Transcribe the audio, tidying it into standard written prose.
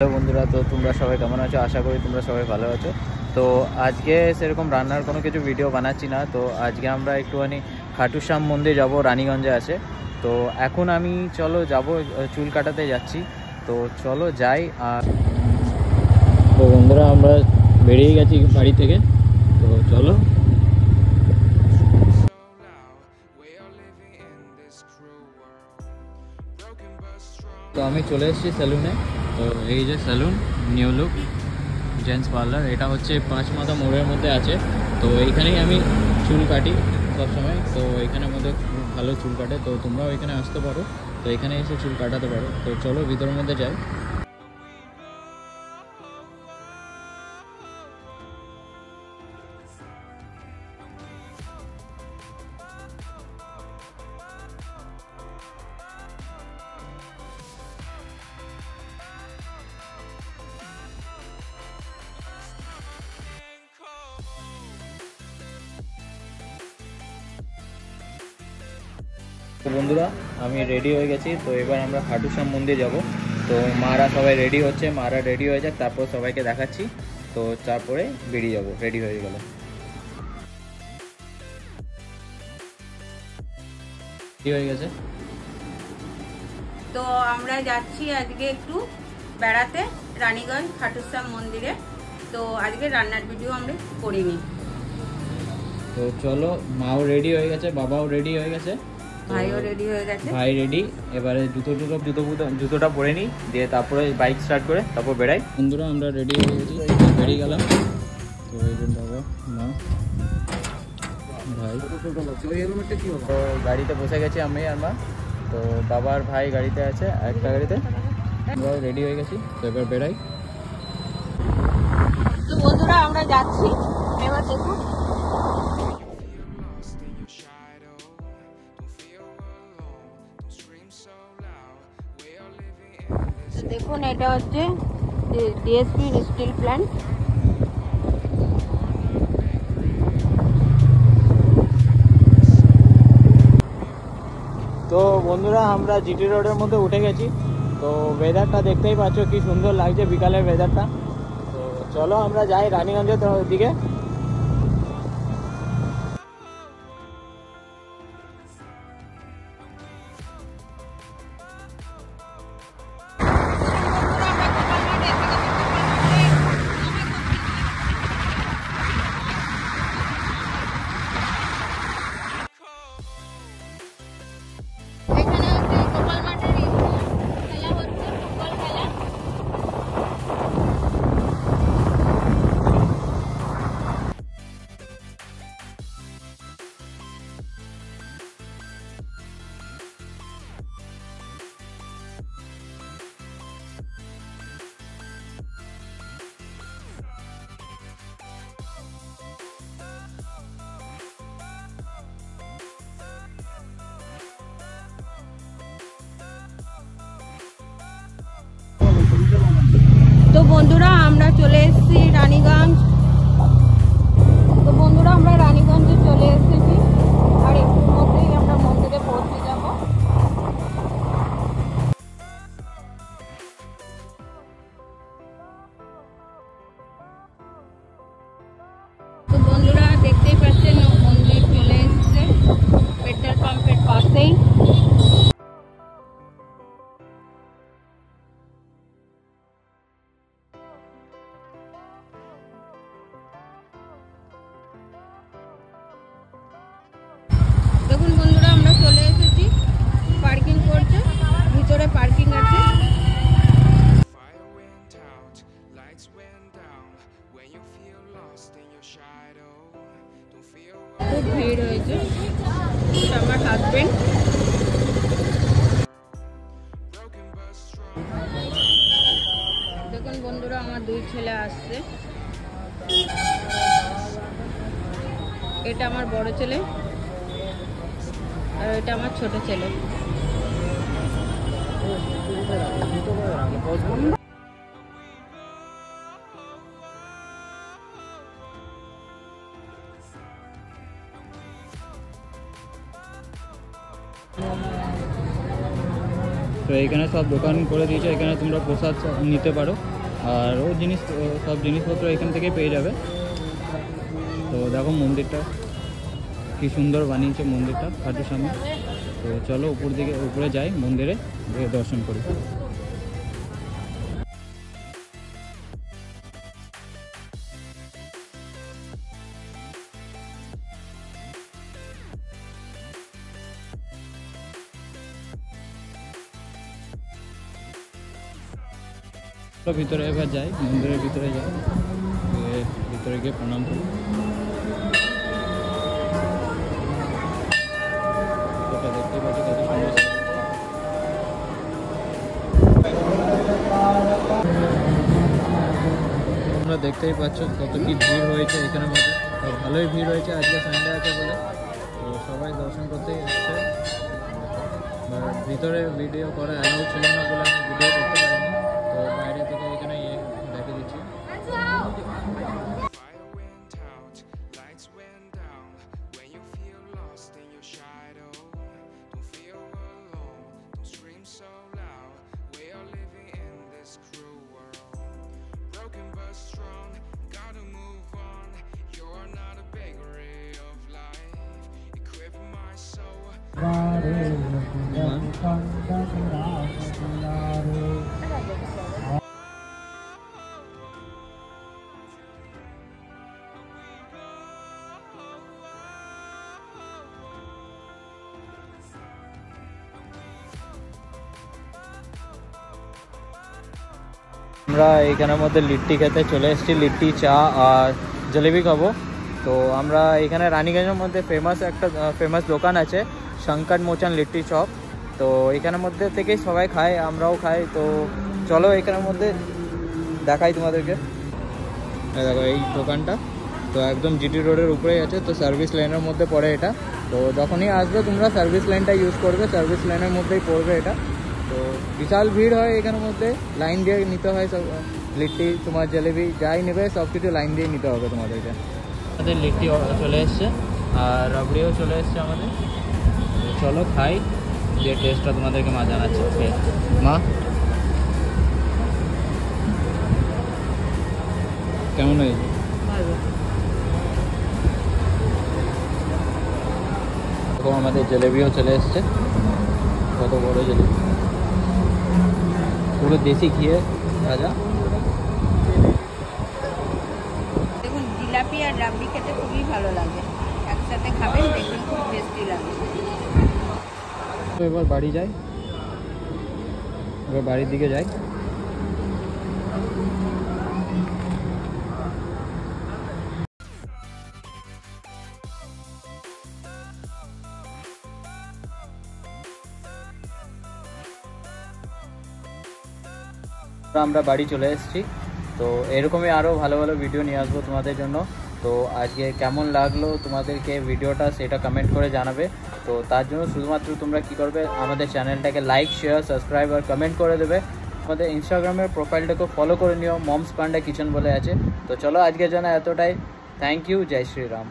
Hello বন্ধুরা, তো তোমরা সবাই কেমন আছো? আশা করি তোমরা সবাই ভালো আছো। তো আজকে সেরকম রান্নার কোনো কিছু ভিডিও বানাচ্ছি না। তো আজকে আমরা একটুখানি খাটু শ্যাম মন্দির যাব, রানীগঞ্জে আছে। তো এখন আমি যাব চুল কাটাতে যাচ্ছি। তো চলো যাই। আর তো বন্ধুরা আমরা বেরিয়ে গেছি বাড়ি থেকে, তো চলো। তো আমি চলে এসেছি সেলুনে। তো এই যে salon, new look gents parlour. এটা হচ্ছে পাঁচমাথা মোড়ের মধ্যে আছে। তো এইখানেই আমি চুল কাটি সবসময়। তো এইখানের মধ্যে খুব ভালো চুল কাটে, তো তোমরাও এখানে আসতে পারো। তো এখানে এসে চুল কাটাতে পারো। তো চলো ভিতরের মধ্যে যাই। তো বন্ধুরা আমি রেডি হয়ে গেছি। তো এবার আমরা খাটু শ্যাম মন্দির যাব। তো মারা সবাই রেডি হচ্ছে, মারা রেডি হয়ে যাক, তারপর সবাইকে দেখাচ্ছি। তো তারপরে বেরিয়ে যাব রেডি হয়ে গেলে। রেডি হয়ে গেছে। তো আমরা যাচ্ছি আজকে একটু বেড়াতে রানীগঞ্জ খাটু শ্যাম মন্দিরে। তো আজকে রান্নার ভিডিও আমরা করিনি। তো চলো, মাও রেডি হয়ে গেছে, বাবাও রেডি হয়ে গেছে, ভাইও রেডি হয়ে গেছে। ভাই রেডি। এবারে জুতোটা পরে নিই, দিয়ে তারপরে বাইক স্টার্ট করে তারপর বেড়াই। বন্ধুরা আমরা রেডি হয়ে গেছি, বেরিয়ে গেলাম। তো এই যে বাবা, মা, ভাই। তো গাড়িতে বসে গেছি আমি আর মা। তো বাবা আর ভাই গাড়িতে আছে, একটা গাড়িতে। আমরা রেডি হয়ে গেছি, তো এবার বেড়াই। তো বন্ধুরা আমরা যাচ্ছি, এবার দেখুন। দেখুন এটা হচ্ছে ডিএসপি স্টিল প্ল্যান্ট। তো বন্ধুরা আমরা জিটি রোডের মধ্যে উঠে গেছি। তো ওয়েদারটা দেখতেই পাচ্ছ কি সুন্দর লাগছে, বিকালের ওয়েদারটা। তো চলো আমরা যাই রানীগঞ্জের দিকে। তো বন্ধুরা আমরা চলে এসেছি রানীগঞ্জ। তো বন্ধুরা আমরা রানীগঞ্জে চলে এসেছি, আর একটুর মধ্যেই আমরা মন্দিরে পৌঁছে যাব। তো বন্ধুরা দেখতেই পাচ্ছেন মন্দির চলে এসেছে পেট্রোল পাম্পের পাশেই। দেখুন বন্ধুরা আমরা চলে এসেছি, পার্কিং করছে, ভিতরে পার্কিং আছে। খুব ভিড় হয়েছে। আমার হাজবেন্ড। দেখুন বন্ধুরা আমার দুই ছেলে আসছে। এটা আমার বড় ছেলে আর এটা আমার ছোট ছেলে। তো এখানে সব দোকান করে দিয়েছে, এখানে তোমরা প্রসাদ নিতে পারো আর ও সব জিনিসপত্র এখান থেকে পেয়ে যাবে। তো দেখো মন্দিরটা কি সুন্দর বানিয়েছে মন্দিরটা খাটুর সামনে। তো চলো উপরে যাই, মন্দিরে দর্শন করি। ভিতরে এবার যাই, মন্দিরের ভিতরে যাই, ভিতরে গিয়ে প্রণাম করি। দেখতে পাচ্ছি কত সুন্দর। তোমরা দেখতেই পাচ্ছ কত কি ভিড় হয়েছে এখানের মধ্যে। ভালোই ভিড় হয়েছে, আজকে সানডে আছে বলে তো সবাই দর্শন করতেই আসছে। ভিতরে ভিডিও করা অ্যালাউ ছিল না বলে আমি ভিডিও করতে পারিনি, তো বাইরে থেকে এখানে দেখে দিচ্ছি। আমরা এখানের মধ্যে লিট্টি খেতে চলে এসেছি, লিট্টি, চা আর জলেবি খাবো। তো আমরা এখানে রানীগঞ্জের মধ্যে ফেমাস দোকান আছে শঙ্কর মোচন লিট্টি চপ। তো এখানের মধ্যে থেকেই সবাই খায়, আমরাও খাই। তো চলো এখানের মধ্যে দেখাই তোমাদেরকে। দেখো এই দোকানটা তো একদম জিটি রোডের উপরেই আছে, তো সার্ভিস লাইনের মধ্যে পড়ে এটা। তো যখনই আসবে তোমরা সার্ভিস লাইনটা ইউজ করবে, সার্ভিস লাইনের মধ্যেই পড়বে এটা। তো বিশাল ভিড় হয় এখানের মধ্যে, লাইন দিয়ে নিতে হয় সব লিট্টি, তোমার জলেবি যাই নেবে সব কিছু লাইন দিয়ে নিতে হবে তোমাদেরকে। আমাদের লিট্টি চলে এসছে আর রাবড়িও চলে এসছে আমাদের। চলো খাই, যে টেস্টটা তোমাদেরকে মা জানাচ্ছে। ওকে মা, কেমন হয়েছে? তো আমাদের জলেবিও চলে এসছে, কত বড় জলেবি, পুরো দেশি ঘিয়ে ভাজা। দেখুন জিলাপি আর রাবড়ি খেতে খুবই ভালো লাগে, একসাথে খাবেন দেখবেন খুব টেস্টি লাগে। তো এবার বাড়ি যাই, এবার বাড়ির দিকে যাই। আমরা বাড়ি চলে এসেছি, তো এরকমই আরও ভালো ভালো ভিডিও নিয়ে আসবো তোমাদের জন্য। তো আজকে কেমন লাগলো তোমাদেরকে ভিডিওটা সেটা কমেন্ট করে জানাবে। তো তার জন্য শুধুমাত্র তোমরা কি করবে, আমাদের চ্যানেলটাকে লাইক, শেয়ার, সাবস্ক্রাইব আর কমেন্ট করে দেবে। আমাদের ইনস্টাগ্রামের প্রোফাইলটাকে ফলো করে নিও, মমস পান্ডা কিচেন বলে আছে। তো চলো আজকের জন্য এতটাই, থ্যাংক ইউ, জয় শ্রীরাম।